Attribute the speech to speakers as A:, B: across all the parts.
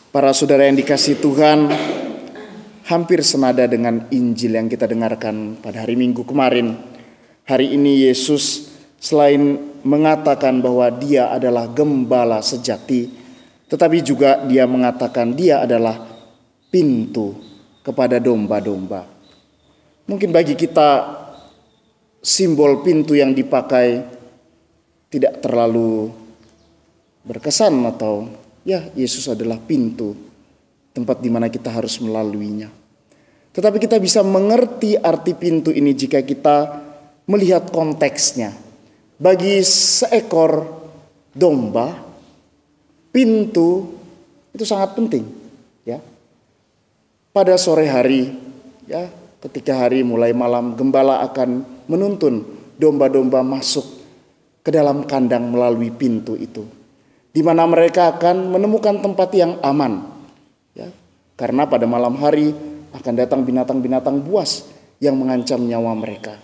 A: Para saudara yang dikasihi Tuhan, hampir senada dengan Injil yang kita dengarkan pada hari Minggu kemarin. Hari ini Yesus selain mengatakan bahwa Dia adalah gembala sejati, tetapi juga Dia mengatakan Dia adalah pintu kepada domba-domba. Mungkin bagi kita simbol pintu yang dipakai tidak terlalu berkesan atau ya, Yesus adalah pintu, tempat di mana kita harus melaluinya. Tetapi kita bisa mengerti arti pintu ini jika kita melihat konteksnya. Bagi seekor domba, pintu itu sangat penting. Ya. Pada sore hari, ya, ketika hari mulai malam, gembala akan menuntun domba-domba masuk ke dalam kandang melalui pintu itu, di mana mereka akan menemukan tempat yang aman. Ya, karena pada malam hari akan datang binatang-binatang buas yang mengancam nyawa mereka.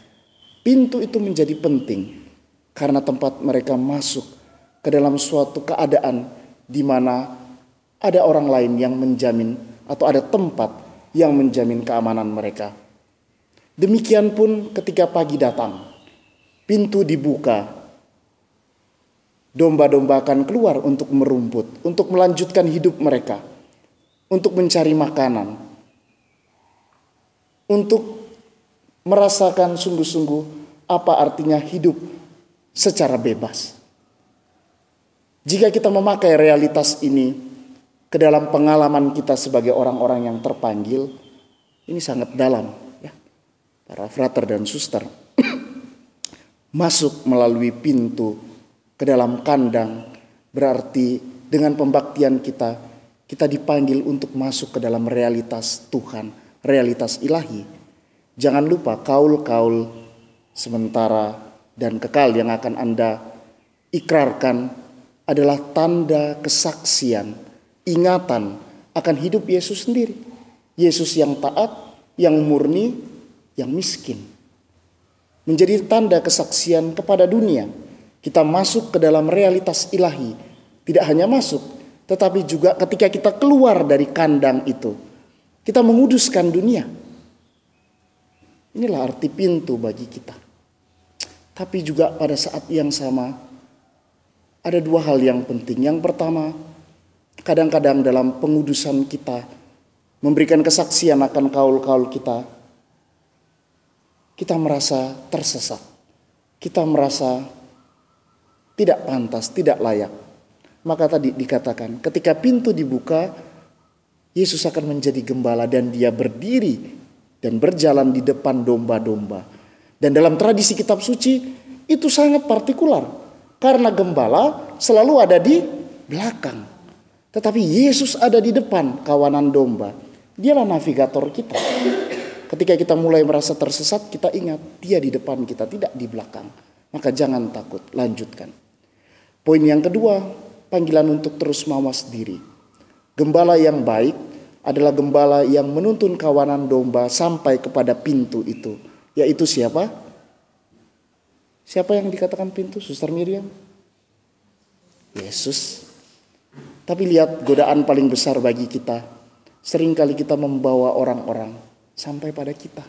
A: Pintu itu menjadi penting karena tempat mereka masuk ke dalam suatu keadaan di mana ada orang lain yang menjamin atau ada tempat yang menjamin keamanan mereka. Demikian pun ketika pagi datang, pintu dibuka. Domba-domba akan keluar untuk merumput, untuk melanjutkan hidup mereka, untuk mencari makanan, untuk merasakan sungguh-sungguh apa artinya hidup secara bebas. Jika kita memakai realitas ini ke dalam pengalaman kita sebagai orang-orang yang terpanggil, ini sangat dalam, ya, para frater dan suster. Masuk melalui pintu ke dalam kandang berarti dengan pembaktian kita dipanggil untuk masuk ke dalam realitas Tuhan, realitas ilahi. Jangan lupa kaul-kaul sementara dan kekal yang akan Anda ikrarkan adalah tanda kesaksian, ingatan akan hidup Yesus sendiri. Yesus yang taat, yang murni, yang miskin. Menjadi tanda kesaksian kepada dunia. Kita masuk ke dalam realitas ilahi. Tidak hanya masuk, tetapi juga ketika kita keluar dari kandang itu, kita menguduskan dunia. Inilah arti pintu bagi kita. Tapi juga pada saat yang sama, ada dua hal yang penting. Yang pertama, kadang-kadang dalam pengudusan kita, memberikan kesaksian akan kaul-kaul kita, kita merasa tersesat. Kita merasa tidak pantas, tidak layak. Maka tadi dikatakan ketika pintu dibuka, Yesus akan menjadi gembala dan Dia berdiri dan berjalan di depan domba-domba. Dan dalam tradisi kitab suci itu sangat partikular. Karena gembala selalu ada di belakang. Tetapi Yesus ada di depan kawanan domba. Dialah navigator kita. Ketika kita mulai merasa tersesat, kita ingat Dia di depan kita, tidak di belakang. Maka jangan takut, lanjutkan. Poin yang kedua, panggilan untuk terus mawas diri. Gembala yang baik adalah gembala yang menuntun kawanan domba sampai kepada pintu itu. Yaitu siapa? Siapa yang dikatakan pintu, Suster Miriam? Yesus. Tapi lihat godaan paling besar bagi kita. Seringkali kita membawa orang-orang sampai pada kita.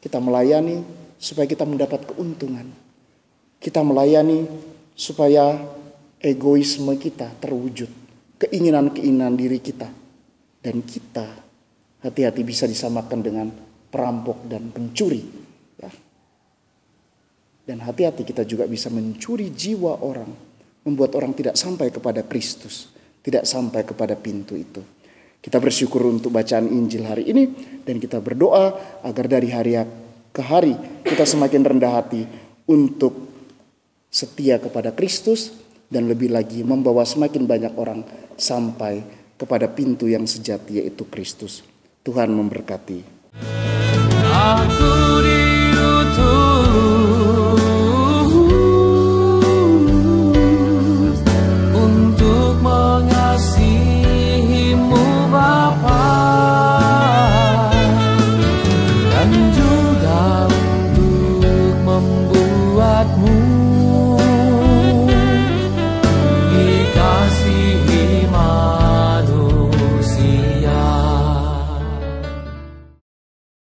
A: Kita melayani supaya kita mendapat keuntungan. Kita melayani supaya egoisme kita terwujud. Keinginan-keinginan diri kita. Dan kita hati-hati bisa disamakan dengan perampok dan pencuri. Ya. Dan hati-hati kita juga bisa mencuri jiwa orang. Membuat orang tidak sampai kepada Kristus. Tidak sampai kepada pintu itu. Kita bersyukur untuk bacaan Injil hari ini. Dan kita berdoa agar dari hari ke hari kita semakin rendah hati untuk setia kepada Kristus dan lebih lagi membawa semakin banyak orang sampai kepada pintu yang sejati yaitu Kristus. Tuhan memberkati.